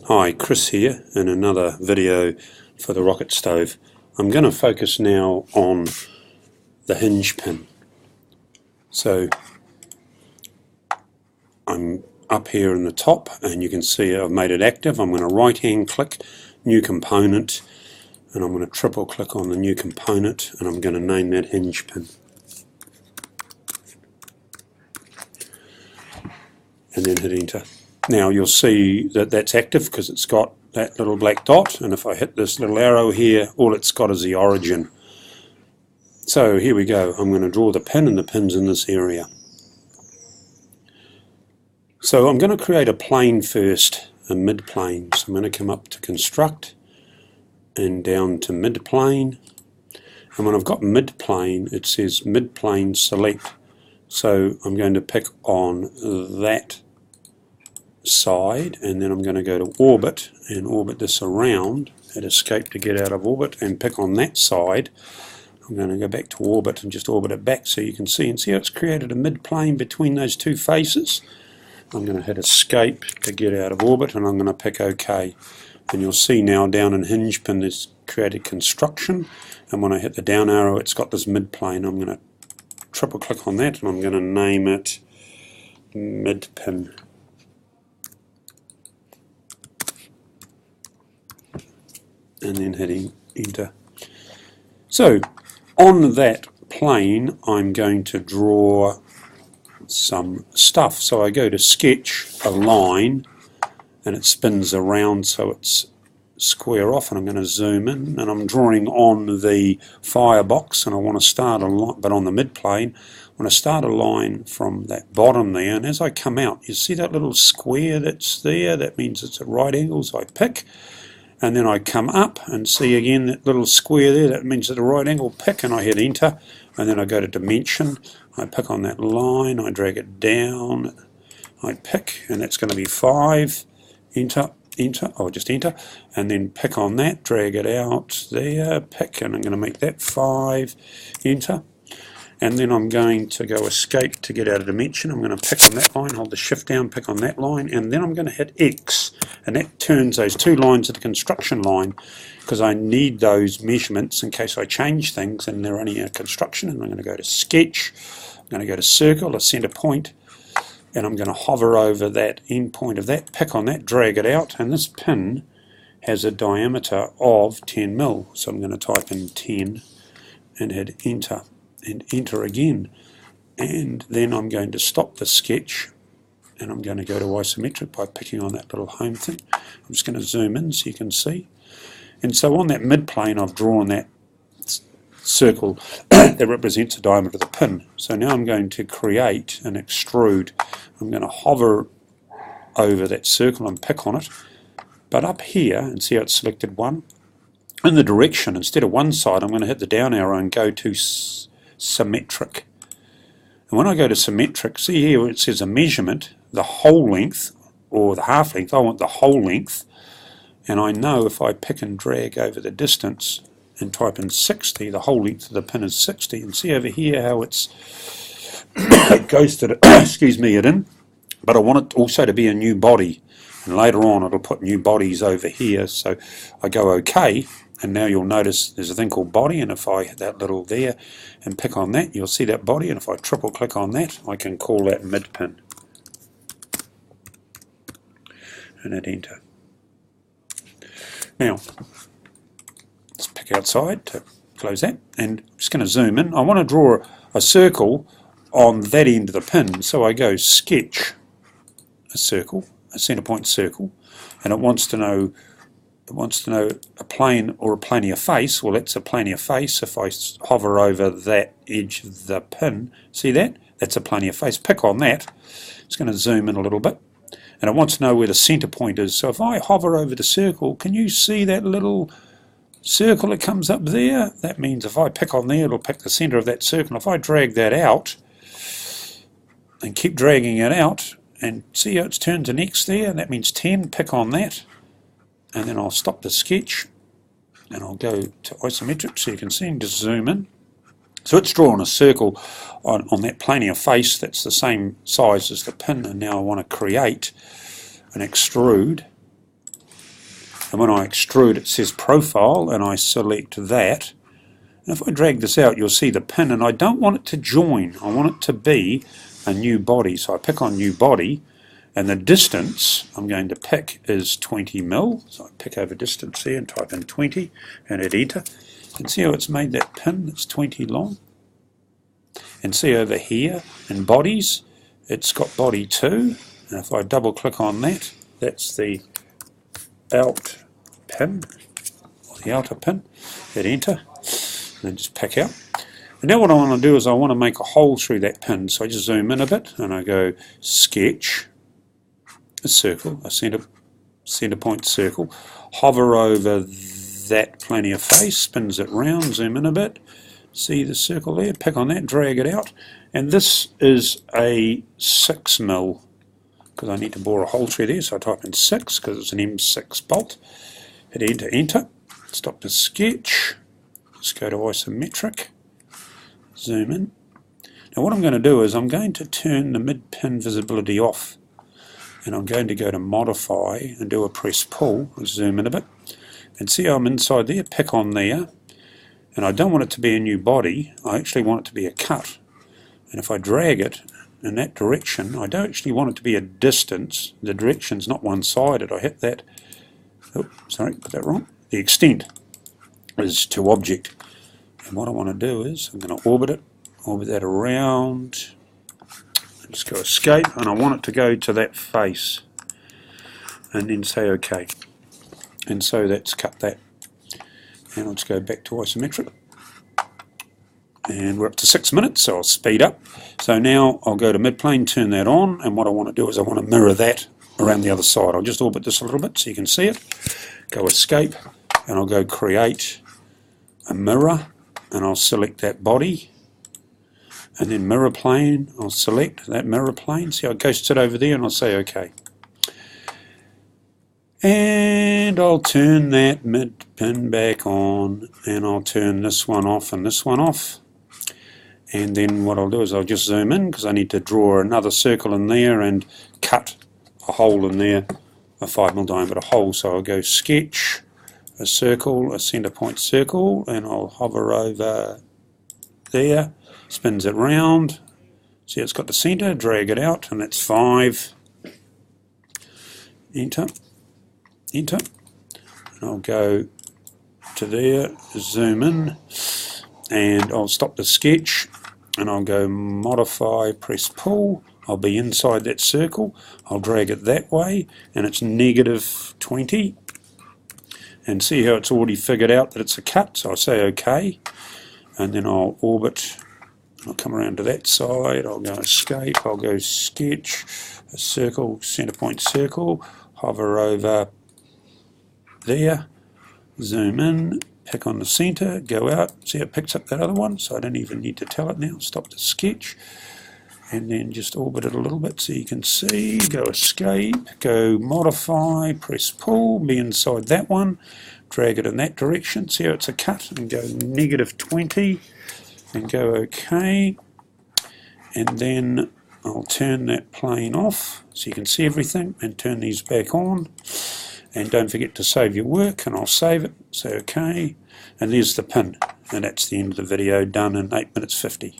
Hi, Chris here in another video for the rocket stove. I'm going to focus now on the hinge pin. So I'm up here in the top and you can see I've made it active. I'm going to right hand click new component and I'm going to triple click on the new component and I'm going to name that hinge pin. And then hit enter. Now you'll see that that's active because it's got that little black dot, and if I hit this little arrow here, all it's got is the origin. So here we go. I'm going to draw the pin, and the pin's in this area. So I'm going to create a plane first, a mid-plane. So I'm going to come up to construct and down to mid-plane. And when I've got mid-plane, it says mid-plane select. So I'm going to pick on that side, and then I'm going to go to orbit and orbit this around, hit escape to get out of orbit and pick on that side. I'm going to go back to orbit and just orbit it back so you can see how it's created a mid-plane between those two faces. I'm going to hit escape to get out of orbit and I'm going to pick OK, and you'll see now down in hinge pin it's created construction, and when I hit the down arrow it's got this mid-plane. I'm going to triple click on that and I'm going to name it mid pin. And then hitting enter. So on that plane I'm going to draw some stuff. So I go to sketch a line and it spins around so it's square off, and I'm going to zoom in and I'm drawing on the firebox, and I want to start a line, but on the mid plane I want to start a line from that bottom there, and as I come out you see that little square that's there, that means it's at right angles. I pick, and then I come up and see again that little square there, that means at a right angle, pick, and I hit enter, and then I go to dimension, I pick on that line, I drag it down, I pick, and that's going to be 5, enter, just enter, and then pick on that, drag it out there, pick, and I'm going to make that 5, enter. And then I'm going to go escape to get out of dimension. I'm going to pick on that line, hold the shift down, pick on that line, and then I'm going to hit X, and that turns those two lines into construction line, because I need those measurements in case I change things and they're only a construction. And I'm going to go to sketch, I'm going to go to circle, a center point, and I'm going to hover over that end point of that, pick on that, drag it out, and this pin has a diameter of 10 mil. So I'm going to type in 10 and hit enter. And enter again, and then I'm going to stop the sketch and I'm going to go to isometric by picking on that little home thing. I'm just going to zoom in so you can see, and so on that mid plane I've drawn that circle that represents the diameter of the pin. So now I'm going to create an extrude. I'm going to hover over that circle and pick on it, but up here, and see how it's selected one, in the direction, instead of one side I'm going to hit the down arrow and go to symmetric. And when I go to symmetric, see here where it says a measurement, the whole length or the half length, I want the whole length, and I know if I pick and drag over the distance and type in 60, the whole length of the pin is 60, and see over here how it's it goes to the excuse me, it in, but I want it also to be a new body, and later on it'll put new bodies over here. So I go OK, and now you'll notice there's a thing called body, and if I hit that little there and pick on that, you'll see that body, and if I triple click on that, I can call that mid pin and hit enter. Now let's pick outside to close that, and I'm just going to zoom in. I want to draw a circle on that end of the pin, so I go sketch a circle, a center point circle, and it wants to know a plane or a planar face. Well, that's a planar face. If I hover over that edge of the pin, see that? That's a planar face. Pick on that. It's going to zoom in a little bit. And it wants to know where the center point is. So if I hover over the circle, can you see that little circle that comes up there? That means if I pick on there, it'll pick the center of that circle. If I drag that out and keep dragging it out, and see how it's turned to X there, that means 10, pick on that. And then I'll stop the sketch and I'll go to isometric so you can see, and just zoom in. So it's drawn a circle on that planar face that's the same size as the pin, and now I want to create an extrude and when I extrude it says profile, and I select that. And if I drag this out, you'll see the pin, and I don't want it to join. I want it to be a new body. So I pick on new body, and the distance I'm going to pick is 20 mil. So I pick over distance here and type in 20 and hit enter. And see how it's made that pin that's 20 long? And see over here in bodies, it's got body 2. And if I double click on that, that's the out pin, or the outer pin. Hit enter. And then just pick out. And now what I want to do is I want to make a hole through that pin. So I just zoom in a bit and I go sketch, a circle, a center point circle, hover over that planar face, spins it round, zoom in a bit, see the circle there, pick on that, drag it out. And this is a 6 mil because I need to bore a hole through there, so I type in 6 because it's an M6 bolt. Hit enter, enter, stop the sketch. Let's go to isometric, zoom in. Now what I'm going to do is I'm going to turn the mid-pin visibility off, and I'm going to go to modify and do a press pull, zoom in a bit, and see how I'm inside there, pick on there, and I don't want it to be a new body, I actually want it to be a cut. And if I drag it in that direction, I don't actually want it to be a distance, the direction's not one-sided, I hit that, oh, sorry, put that wrong, the extent is to object, and what I want to do is I'm going to orbit that around, and just go escape, and I want it to go to that face, and then say OK. And so that's cut that, and I'll just go back to isometric, and we're up to 6 minutes, so I'll speed up. So now I'll go to midplane, turn that on, and what I want to do is I want to mirror that around the other side. I'll just orbit this a little bit so you can see it, go escape, and I'll go create a mirror, and I'll select that body, and then mirror plane, I'll select that mirror plane, see how it goes sit over there, and I'll say OK. And I'll turn that mid pin back on, and I'll turn this one off and this one off, and then what I'll do is I'll just zoom in because I need to draw another circle in there and cut a hole in there, a 5 mil diameter hole. So I'll go sketch, a circle, a center point circle, and I'll hover over there, spins it round, see it's got the center, drag it out, and that's 5, enter, enter, and I'll go to there, zoom in, and I'll stop the sketch, and I'll go modify, press pull, I'll be inside that circle, I'll drag it that way, and it's negative 20, and see how it's already figured out that it's a cut, so I'll say OK, and then I'll orbit, I'll come around to that side, I'll go escape, I'll go sketch, a circle, center point circle, hover over there, zoom in, pick on the center, go out, see it picks up that other one, so I don't even need to tell it now, stop the sketch, and then just orbit it a little bit so you can see, go escape, go modify, press pull, be inside that one, drag it in that direction, see how it's a cut, and go negative 20, and go OK, and then I'll turn that plane off so you can see everything, and turn these back on, and don't forget to save your work, and I'll save it, say OK, and there's the pin, and that's the end of the video, done in 8 minutes 50.